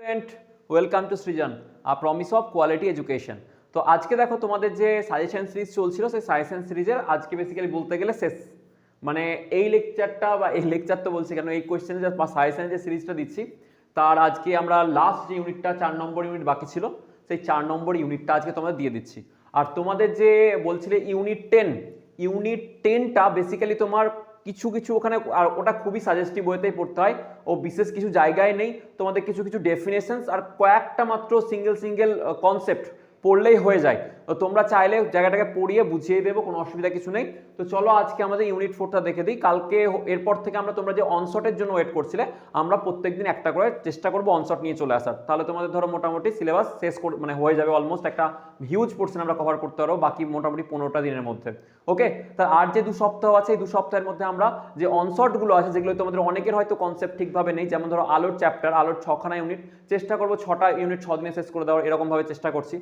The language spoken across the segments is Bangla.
Student welcome to Srijan a promise of quality education. তো আজকে দেখো তোমাদের যে সাজেশন সিরিজ চলছিল সেই সাজেশন সিরিজের আজকে বেসিক্যালি বলতে গেলে শেষ, মানে এই লেকচারটা বা এই লেকচার তো বলছি কেন, এই কোয়েশ্চেনের বা সাজেশন যে সিরিজটা দিচ্ছি তার আজকে আমরা লাস্ট যে ইউনিটটা 4 নম্বর ইউনিট বাকি ছিল সেই 4 নম্বর ইউনিটটা আজকে তোমাদের দিয়ে দিচ্ছি। আর তোমাদের যে বলছিলে ইউনিট 10টা বেসিক্যালি তোমার কিছু কিছু ওখানে, আর ওটা খুবই সাজেস্টিভ ওয়েতেই পড়তে হয়, ও বিশেষ কিছু জায়গায় নেই, তোমাদের কিছু কিছু ডেফিনেশনস আর কয়েকটা মাত্র সিঙ্গেল কনসেপ্ট পড়লেই হয়ে যায়। তো তোমরা চাইলে জায়গাটাকে পড়িয়ে বুঝিয়ে দেবো, কোনো অসুবিধা কিছু নেই। তো চলো আজকে আমাদের ইউনিট 4টা দেখে দিই। কালকে এরপর থেকে আমরা তোমরা যে অনশটের জন্য ওয়েট করছিলে, আমরা প্রত্যেকদিন একটা করে চেষ্টা করবো অনশট নিয়ে চলে আসার। তাহলে তোমাদের ধরো মোটামুটি সিলেবাস শেষ মানে হয়ে যাবে, অলমোস্ট একটা হিউজ পোর্শন আমরা কভার করতে পারবো বাকি মোটামুটি 15টা দিনের মধ্যে। ওকে, তা আর যে 2 সপ্তাহ আছে এই 2 সপ্তাহের মধ্যে আমরা যে অনশটগুলো আছে যেগুলো তোমাদের অনেকের হয়তো কনসেপ্ট ঠিকভাবে নেই, যেমন ধরো আলোর চ্যাপ্টার, আলোর 6খানা ইউনিট, চেষ্টা করবো 6টা ইউনিট 6 দিনে শেষ করে দেওয়ার, এরকমভাবে চেষ্টা করছি।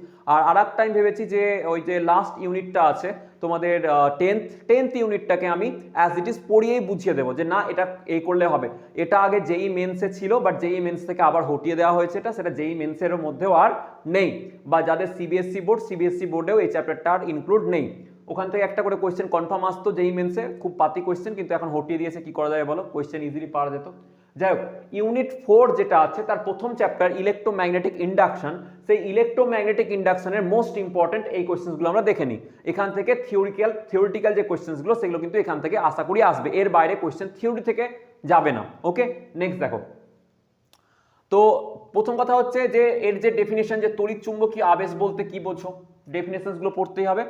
আর এক টাইম ভেবেছি যে ওই যে লাস্ট ইউনিটটা আছে তোমাদের 10th ইউনিটটাকে আমি অ্যাজ ইট ইজ পড়িয়েই বুঝিয়ে দেবো যে না এটা এই করলে হবে। এটা আগে যেই মেন্সে ছিল, বাট যেই মেন্স থেকে আবার হটিয়ে দেওয়া হয়েছে, সেটা যেই মেন্সের মধ্যেও আর নেই, বা যাদের সিবিএসসি বোর্ডেও এই চ্যাপ্টারটা আর ইনক্লুড নেই। ওখান থেকে একটা করে কোয়েশ্চেন কনফার্ম আসতো যেই মেন্সে, খুব পাতি কোয়েশ্চেন, কিন্তু এখন হটিয়ে দিয়েছে, কি করা যায় বলো, কোয়েশ্চেন ইজিলি পাওয়া যেত। যাই হোক, ইউনিট 4 যেটা আছে তার প্রথম চ্যাপ্টার ইলেকট্রোম্যাগনেটিক ইন্ডাকশন, সেই ইলেকট্রোম্যাগনেটিক ইন্ডাকশনের মোস্ট ইম্পর্টেন্ট এই কোয়েশ্চেনগুলো আমরা দেখে নিই। এখান থেকে থিওরিটিক্যাল যে কোয়েশ্চেনগুলো সেগুলো কিন্তু এখান থেকে আশা করি আসবে, এর বাইরে কোয়েশ্চেন থিওরি থেকে যাবে না। ওকে, নেক্সট দেখো। তো প্রথম কথা হচ্ছে যে এর যে ডেফিনেশন, যে তড়িৎ চুম্বকীয় আবেশ বলতে কি বোঝো, ডেফিনেশনসগুলো পড়তেই হবে।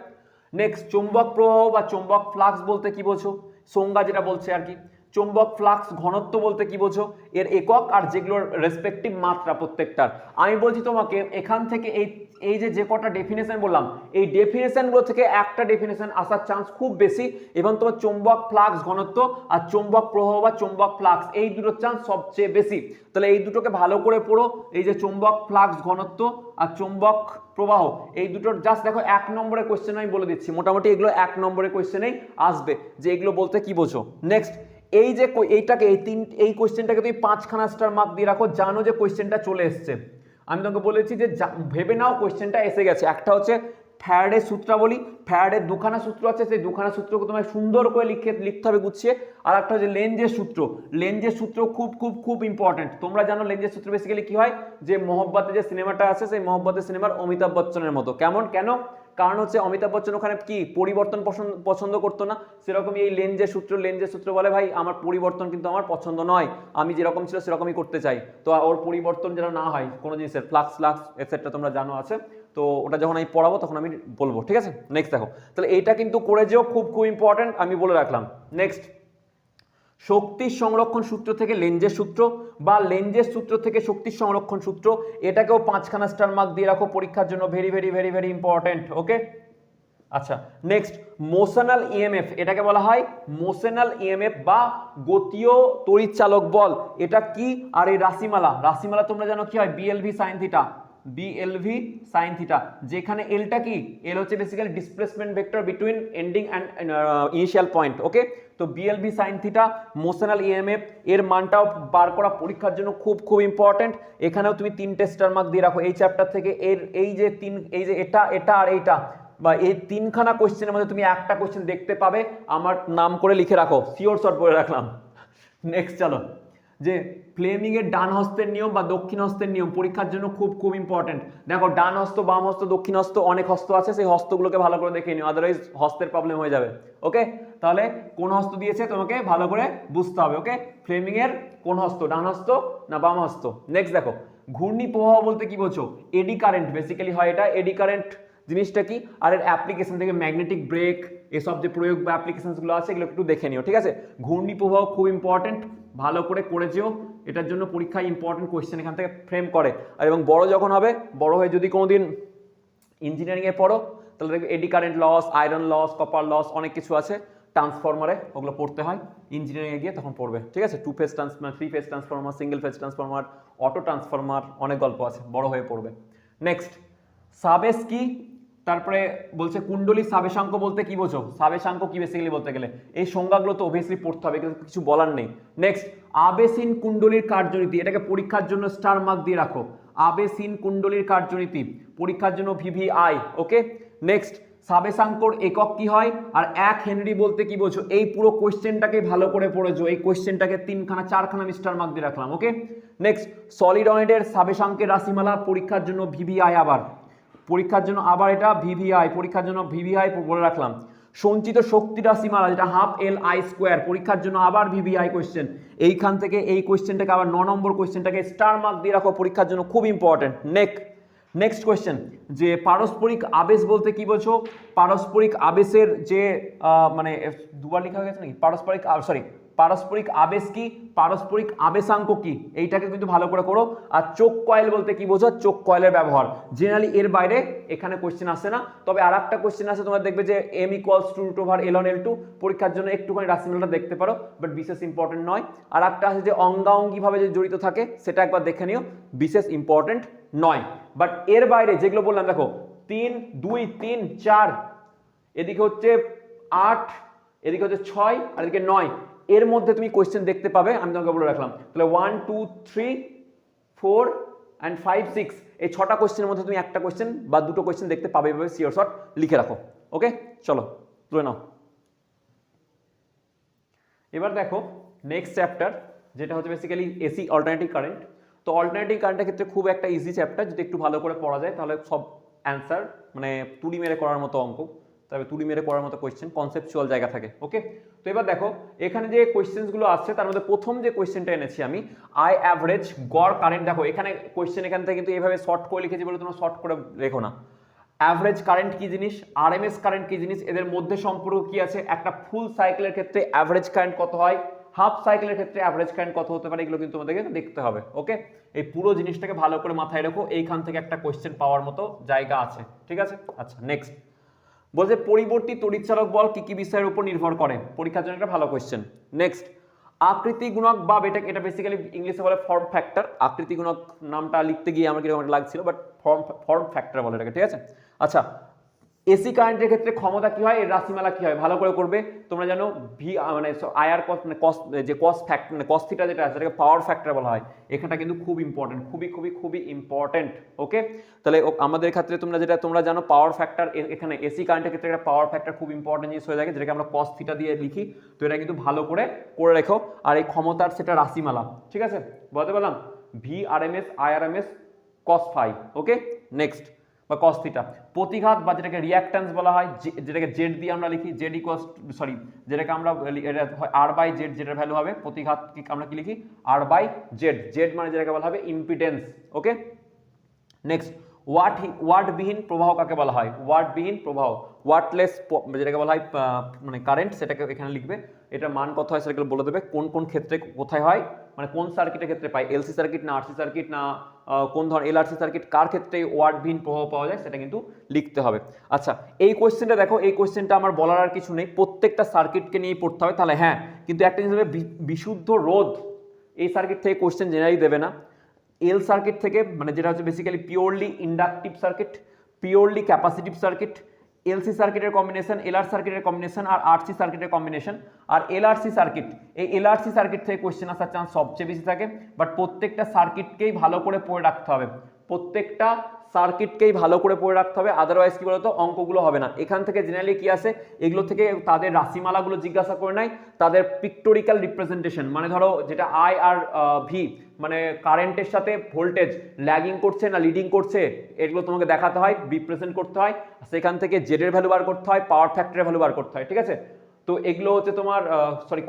নেক্সট, চুম্বক প্রবাহ বা চুম্বক ফ্লাক্স বলতে কি বোঝো, সংজ্ঞা যেটা বলছে আর কি। চুম্বক ফ্লাক্স ঘনত্ব বলতে কি বোঝো, এর একক আর যেগুলোর রেসপেক্টিভ মাত্রা প্রত্যেকটার। আমি বলছি তোমাকে এখান থেকে এই যে কটা ডেফিনেশন বললাম, এই ডেফিনেশনগুলো থেকে একটা ডেফিনেশন আসার চান্স খুব বেশি, এবং তোমার চুম্বক ফ্লাক্স ঘনত্ব আর চুম্বক প্রবাহ বা চুম্বক ফ্লাক্স এই দুটোর চান্স সবচেয়ে বেশি। তাহলে এই দুটোকে ভালো করে পড়ো, এই যে চুম্বক ফ্লাক্স ঘনত্ব আর চুম্বক প্রবাহ, এই দুটোর জাস্ট দেখো 1 নম্বরের কোয়েশ্চেন আমি বলে দিচ্ছি, মোটামুটি এগুলো 1 নম্বরের কোয়েশ্চেনেই আসবে যে এগুলো বলতে কি বোঝো। নেক্সট, এই যে এইটাকে এই কোয়েশ্চেনটাকে তুমি 5খানা স্টার মার্ক দিয়ে রাখো, জানো যে কোয়েশ্চেনটা চলে এসছে। আমি তোমাকে বলেছি যে ভেবে নাও কোয়েশ্চেনটা এসে গেছে। একটা হচ্ছে ফ্যারাডের সূত্রাবলী, ফ্যারাডের 2খানা সূত্র আছে, সেই 2খানা সূত্রকে তোমায় সুন্দর করে লিখতে হবে গুছিয়ে। আর একটা হচ্ছে লেঞ্জের সূত্র খুব খুব খুব ইম্পর্টেন্ট। তোমরা জানো লেঞ্জের সূত্র বেসিক্যালি কি হয়, যে মহব্বতে যে সিনেমাটা আছে সেই মহব্বতের সিনেমার অমিতাভ বচ্চনের মতো। কেন? কারণ হচ্ছে অমিতাভ বচ্চন ওখানে কি পরিবর্তন পছন্দ করতো না, সেরকমই এই লেঞ্জের সূত্র বলে ভাই আমার পরিবর্তন কিন্তু আমার পছন্দ নয়, আমি যেরকম ছিল সেরকমই করতে চাই। তো ওর পরিবর্তন যেন না হয় কোনো জিনিসের, ফ্লাক্স এটসেট্রা তোমরা জানো আছে। তো ওটা যখন আমি পড়াবো তখন আমি বলবো, ঠিক আছে। নেক্সট দেখো, তাহলে এইটা কিন্তু করে যেও, খুব খুব ইম্পর্টেন্ট, আমি বলে রাখলাম। নেক্সট, শক্তির সংরক্ষণ সূত্র থেকে লেঞ্জের সূত্র, বা লেঞ্জের সূত্র থেকে শক্তির সংরক্ষণ সূত্র, এটাকেও 5খানা স্টার মার্ক দিয়ে রাখো পরীক্ষার জন্য, very very very very important. Okay, আচ্ছা। নেক্সট, মোশনাল ইএমএফ, এটাকে বলা হয় মোশনাল ইএমএফ বা গতীয় তড়িৎচালক বল, এটা কি? আর এই রাশিমালা তোমরা জানো কি হয়, বিএলভি সাইন থিটা, যেখানে এলটা কি, এল হচ্ছে basically displacement vector between ending and initial point. Okay, তো BLV sine theta, motional EMF, এর মানটাও বার করা পরীক্ষার জন্য খুব খুব ইম্পর্টেন্ট। এখানেও তুমি 3টে স্টার মার্ক দিয়ে রাখো এই চ্যাপ্টার থেকে। এই যে এটা আর এইটা, বা এই 3খানা কোয়েশ্চেনের মধ্যে তুমি একটা কোয়েশ্চেন দেখতে পাবে, আমার নাম করে লিখে রাখো, শিওর শর্ট বলে রাখলাম। নেক্সট চলো, যে ফ্লেমিং এর ডান হস্তের নিয়ম বা দক্ষিণ হস্তের নিয়ম পরীক্ষার জন্য খুব খুব ইম্পর্টেন্ট। দেখো ডান হস্ত, বাম হস্ত, দক্ষিণ হস্ত, অনেক হস্ত আছে, সেই হস্তগুলোকে ভালো করে দেখে নিও, আদারওয়াইজ হস্তের প্রবলেম হয়ে যাবে। ওকে, তাহলে কোন হস্ত দিয়েছে তোমাকে ভালো করে বুঝতে হবে। ওকে, ফ্লেমিং এর কোন হস্ত, ডান হস্ত না বাম হস্ত। নেক্সট দেখো, ঘূর্ণি প্রবাহ বলতে কি বলছো, এডি কারেন্ট বেসিক্যালি হয় এটা, এডি কারেন্ট জিনিসটা কি, আর এর অ্যাপ্লিকেশন থেকে ম্যাগনেটিক ব্রেক, এসব যে প্রয়োগ বা অ্যাপ্লিকেশনসগুলো আছে এগুলো একটু দেখে নিও, ঠিক আছে। ঘূর্ণি প্রবাহ খুব ইম্পর্টেন্ট, ভালো করে যেও, এটার জন্য পরীক্ষায় ইম্পর্টেন্ট কোয়েশ্চেন এখান থেকে ফ্রেম করে। আর এবং বড় যখন হবে, বড় হয়ে যদি কোনোদিন ইঞ্জিনিয়ারিংয়ে পড়ো, তাহলে দেখবে eddy current loss, iron loss, copper loss, অনেক কিছু আছে ট্রান্সফরমারে, ওগুলো পড়তে হয় ইঞ্জিনিয়ারিংয়ে গিয়ে, তখন পড়বে, ঠিক আছে। 2 phase transformer, 3 phase transformer, single phase transformer, auto transformer, অনেক গল্প আছে, বড় হয়ে পড়বে। নেক্সট, সাবেস কি, তারপরে বলছে কুণ্ডলী সাবেশাঙ্ক বলতে কি বোঝো, সাবেশাঙ্ক কি বেসিক্যালি বলতে গেলে এই সংজ্ঞাগুলো তো অবভিয়াসলি পড়তে হবে, কিন্তু কিছু বলার নেই। নেক্সট, আবেসিন কুণ্ডলীর কার্যনীতি, এটাকে পরীক্ষার জন্য স্টার মার্ক দিয়ে রাখো। আবেসিন কুণ্ডলীর কার্যনীতি পরীক্ষার জন্য ভিভিআই। ওকে, নেক্সট, সাবেশাঙ্কর একক কি হয়, আর 1 হেনরি বলতে কি বোঝো, এই পুরো কোশ্চেনটাকে ভালো করে পড়েছো, এই কোশ্চেনটাকে 3খানা 4খানা আমি স্টার মার্ক দিয়ে রাখলাম। ওকে, নেক্সট, সলিডয়েডের সাবেশাঙ্কের রাশিমালা পরীক্ষার জন্য ভিভিআই, আবার পরীক্ষার জন্য আবার এটা ভিভিআই, পরীক্ষার জন্য ভিভিআই বলে রাখলাম। সঞ্চিত শক্তি রাশিমালা যেটা হাফ এল আই স্কোয়ার, পরীক্ষার জন্য আবার ভিভিআই কোশ্চেন। এইখান থেকে এই কোশ্চেনটাকে আবার 9 নম্বর কোশ্চেনটাকে স্টার মার্ক দিয়ে রাখো, পরীক্ষার জন্য খুব ইম্পর্টেন্ট। নেক্সট কোয়েশ্চেন, যে পারস্পরিক আবেশ বলতে কি বলছো, পারস্পরিক আবেশের যে মানে দুবার লেখা হয়ে গেছে নাকি, পারস্পরিক আবেশ কি, পারস্পরিক আবেশাঙ্ক কি, এইটাকে কিন্তু ভালো করে করো। আর চোখ কয়েল বলতে কি বোঝো, চোখ কয়েলের ব্যবহার। জেনারেলি এর বাইরে এখানে কোশ্চেন আসে না, তবে আর একটা কোশ্চেন আছে, তোমরা দেখবে যে m = √L1 L2, পরীক্ষার জন্য একটুখানি রাশিমালাটা দেখতে পারো, বাট বিশেষ ইম্পর্টেন্ট নয়। আর একটা আছে যে অঙ্গাঙ্গি ভাবে যে জড়িত থাকে, সেটা একবার দেখে নিও, বিশেষ ইম্পর্টেন্ট নয়। বাট এর বাইরে যেগুলো বললাম, দেখো 3 2 3 4, এদিকে হচ্ছে 8, এদিকে হচ্ছে 6, আর এদিকে 9, এর মধ্যে তুমি কোশ্চেন দেখতে পাবে, আমি তোমাকে বলে রাখলাম। তাহলে 1 2 3 4 and 5 6, এই 6টা কোশ্চেনের মধ্যে তুমি একটা কোশ্চেন বা দুটো কোশ্চেন দেখতে পাবে, এভাবে সিওর শর্ট লিখে রাখো। ওকে, চলো তুলে নাও। এবার দেখো নেক্সট চ্যাপ্টার, যেটা হচ্ছে বেসিক্যালি এসি অল্টারনেটিভ কারেন্ট। তো অল্টারনেটিভ কারেন্টের ক্ষেত্রে খুব একটা ইজি চ্যাপ্টার, যদি একটু ভালো করে পড়া যায় তাহলে সব অ্যান্সার মানে তুড়ি মেরে করার মতো অঙ্ক, তবে তুড়ি মেরে করার মতো কোয়েশ্চেন, কনসেপচুয়াল জায়গা থাকে। ওকে, তো এবার দেখো এখানে যে কোয়েশ্চেনগুলো আসছে তার মধ্যে প্রথম যে কোয়েশ্চেনটা এনেছি আমি, আই অ্যাভারেজ গড় কারেন্ট। দেখো এখানে কোয়েশ্চেন এখান থেকে কিন্তু এইভাবে শর্ট করে লিখেছি বলে তোমরা শর্ট করে লেখো না। অ্যাভারেজ কারেন্ট কি জিনিস, আরএমএস কারেন্ট কি জিনিস, এদের মধ্যে সম্পর্ক কি আছে, একটা ফুল সাইকেলের ক্ষেত্রে অ্যাভারেজ কারেন্ট কত হয়, হাফ সাইকেলের ক্ষেত্রে অ্যাভারেজ কারেন্ট কত হতে পারে, এগুলো কিন্তু তোমাদেরকে দেখতে হবে। ওকে, এই পুরো জিনিসটাকে ভালো করে মাথায় রাখো, এইখান থেকে একটা কোয়েশ্চেন পাওয়ার মতো জায়গা আছে। ঠিক আছে, আচ্ছা নেক্সট, বলছে পরিবর্তী তড়িৎচালক বল কি কি বিষয়ের উপর নির্ভর করে, পরীক্ষার জন্য একটা ভালো কোয়েশ্চেন। নেক্সট, আকৃতি গুণক বা এটা বেসিক্যালি ইংলিশে বলে ফর্ম ফ্যাক্টর। আকৃতি গুণক নামটা লিখতে গিয়ে আমার কিরকম লাগছিল, বাট ফর্ম ফ্যাক্টর বলে এটাকে। ঠিক আছে, আচ্ছা এসি কারেন্টের ক্ষেত্রে ক্ষমতা কি হয়, এর রাশিমালা কি হয়, ভালো করে করবে। তোমরা জানো ভি মানে আয়ার কস মানে কস, যে কস ফ্যাক্টর মানে কস থিটা যেটা আছে সেটাকে পাওয়ার ফ্যাক্টর বলা হয়। এখানটা কিন্তু খুব ইম্পর্টেন্ট, খুবই ইম্পর্টেন্ট। ওকে, তাহলে আমাদের ক্ষেত্রে তোমরা জানো পাওয়ার ফ্যাক্টর, এখানে এসি কারেন্টের ক্ষেত্রে একটা পাওয়ার ফ্যাক্টর খুব ইম্পর্টেন্ট জিনিস হয়ে থাকে, যেটাকে আমরা কস থিটা দিয়ে লিখি। তো এটা কিন্তু ভালো করে রেখো। আর এই ক্ষমতার সেটা রাশিমালা, ঠিক আছে, বলতে পারলাম VRMS IRMS cos ফাই। ওকে, নেক্সট, বা cos থিটা। প্রতিঘাত বা যেটাকে রিঅ্যাকট্যান্স বলা হয়, যেটাকে জেড দিয়ে আমরা লিখি, জেড ইকুয়ালস যেটাকে আমরা আর বাই জেড, যেটার ভ্যালু হবে প্রতিঘাত কি আমরা কি লিখি, আর বাই জেড। জেড মানে যেটাকে বলা হবে ইম্পিডেন্স। ওকে, নেক্সট, ওয়াটবিহীন প্রবাহ কাকে বলা হয়, ওয়াটবিহীন প্রবাহ, ওয়াটলেস যেটাকে বলা হয় মানে কারেন্ট, সেটাকে এখানে লিখবে। এটা মান কত হয় সেটাকে বলে দেবে, কোন কোন ক্ষেত্রে কোথায় হয়, মানে কোন সার্কিটের ক্ষেত্রে পাই, এলসি সার্কিট না আরসি সার্কিট না কোন ধরনের এলআরসি সার্কিট, কার ক্ষেত্রে ওয়াটবিহীন প্রবাহ পাওয়া যায় সেটা কিন্তু লিখতে হবে। আচ্ছা এই কোয়েশ্চেনটা দেখো, এই কোয়েশ্চেনটা আমার বলার আর কিছু নেই, প্রত্যেকটা সার্কিটকে নিয়ে পড়তে হবে। তাহলে হ্যাঁ, কিন্তু একটা জিনিস হবে বিশুদ্ধ রোধ, এই সার্কিট থেকে কোয়েশ্চেন জেনারেলি দেবে না। এল সার্কিট থেকে, মানে যেটা হচ্ছে basically purely inductive circuit, purely capacitive circuit, LC সার্কিটের কম্বিনেশন, এলআর সার্কিটের কম্বিনেশন, আর আরসি সার্কিটের কম্বিনেশন, আর এলআরসি সার্কিট, এই এলআরসি সার্কিট থেকে কোয়েশ্চেন আসার চান্স সবচেয়ে বেশি থাকে। বাট প্রত্যেকটা সার্কিটকেই ভালো করে পড়ে রাখতে হবে, প্রত্যেকটা সার্কিটকেই ভালো করে পড়ে রাখতে হবে, আদারওয়াইজ কি বলতো অঙ্কগুলো হবে না। এখান থেকে জেনারেলি কি আসে, এগুলো থেকে তাদের রাশিমালাগুলো জিজ্ঞাসা করে নেয়, তাদের পিক্টোরিক্যাল রিপ্রেজেন্টেশন, মানে ধরো যেটা আই আর ভি, মানে কারেন্টের সাথে ভোল্টেজ ল্যাগিং করছে না লিডিং করছে, এগুলো তোমাকে দেখাতে হয়, রিপ্রেজেন্ট করতে হয়, সেখান থেকে জেড এর ভ্যালু বার করতে হয়, পাওয়ার ফ্যাক্টরের ভ্যালু বার করতে হয়। ঠিক আছে, তো এগুলো হচ্ছে তোমার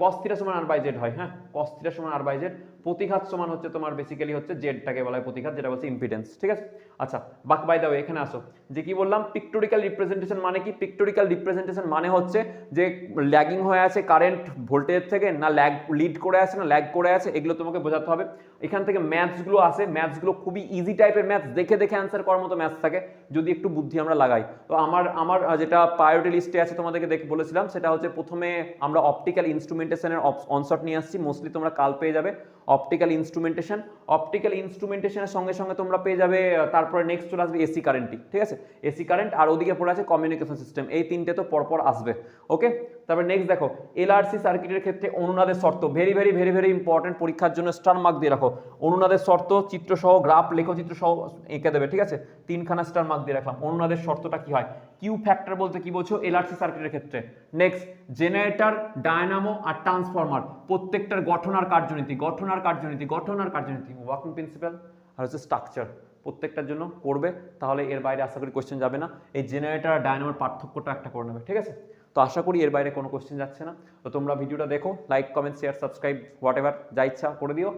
cos থিটা সমান আর বাই জেড হয়। হ্যাঁ, cos থিটা সমান আর বাই জেড, প্রতিঘাত সমান হচ্ছে তোমার বেসিক্যালি হচ্ছে জেডটাকে বলা হয় প্রতিঘাত, যেটা বলছে ইম্পিডেন্স। ঠিক আছে, আচ্ছা বাক বাই দাও, এখানে আসো, যে কি বললাম পিক্টোরিক্যাল রিপ্রেজেন্টেশন মানে কি, পিক্টোরিক্যাল রিপ্রেজেন্টেশন মানে হচ্ছে যে ল্যাগিং হয়ে আছে কারেন্ট ভোল্টেজের থেকে, না লিড করে আছে না ল্যাগ করে আছে, এগুলো তোমাকে বোঝাতে হবে। এখান থেকে ম্যাথসগুলো আসে, ম্যাথসগুলো খুবই ইজি টাইপের ম্যাথস, দেখে অ্যান্সার করার মতো ম্যাথস থাকে যদি একটু বুদ্ধি আমরা লাগাই। তো আমার যেটা প্রায়োরিটি লিস্টে আছে তোমাদেরকে বলেছিলাম, সেটা হচ্ছে প্রথমে আমরা অপটিক্যাল ইনস্ট্রুমেন্টেশনের অনশট নিয়ে আসছি, মোস্টলি তোমরা কাল পেয়ে যাবে। অপটিক্যাল ইনস্ট্রুমেন্টেশনের সঙ্গে সঙ্গে তোমরা পেয়ে যাবে তারপরে নেক্সট চলে আসবে এসি কারেন্টই, ঠিক আছে, এসি কারেন্ট, আর ওদিকে পড়ে আছে কমিউনিকেশন সিস্টেম, এই তিনটে তো পরপর আসবে। ওকে, তারপরে নেক্সট দেখো এলআরসি সার্কিটের ক্ষেত্রে অনুনাদের শর্ত, very very very very important, পরীক্ষার জন্য স্টার মার্ক দিয়ে রাখো। অনুনাদের শর্ত চিত্রসহ গ্রাফ লেখচিত্রসহ এঁকে দেবে, ঠিক আছে, 3খানা স্টার মার্ক দিয়ে রাখলাম। অনুনাদের শর্তটা কি হয়, কিউ ফ্যাক্টর বলতে কি বলছো এলআরসি সার্কিটের ক্ষেত্রে। নেক্সট জেনারেটর, ডায়নামো আর ট্রান্সফরমার প্রত্যেকটার গঠন আর কার্যনীতি, ওয়ার্কিং প্রিন্সিপাল আর হচ্ছে স্ট্রাকচার প্রত্যেকটার জন্য করবে, তাহলে এর বাইরে আশা করি কোশ্চেন যাবে না। এই জেনারেটর আর ডায়নামোর পার্থক্যটা একটা করে নেবে, ঠিক আছে। তো আশা করি এর বাইরে কোনো কোশ্চেন যাচ্ছে না। তো তোমরা ভিডিওটা দেখো, like comment share subscribe what ever যা ইচ্ছা করে দিও।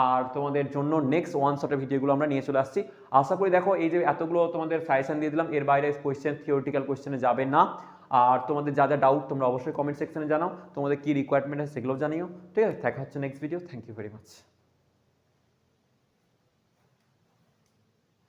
আর তোমাদের জন্য নেক্সট ওয়ান শটের ভিডিওগুলো আমরা নিয়ে চলে আসছি। আশা করি দেখো এই যে এতগুলো তোমাদের সাজেশন দিয়ে দিলাম, এর বাইরে কোশ্চেন থিওরিটিক্যাল কোশ্চেনে যাবে না। আর তোমাদের যা যা ডাউট তোমরা অবশ্যই কমেন্ট সেকশনে জানাও, তোমাদের কি রিকোয়ারমেন্ট আছে সেগুলো জানিও, ঠিক আছে। দেখা হচ্ছে next video, thank you very much.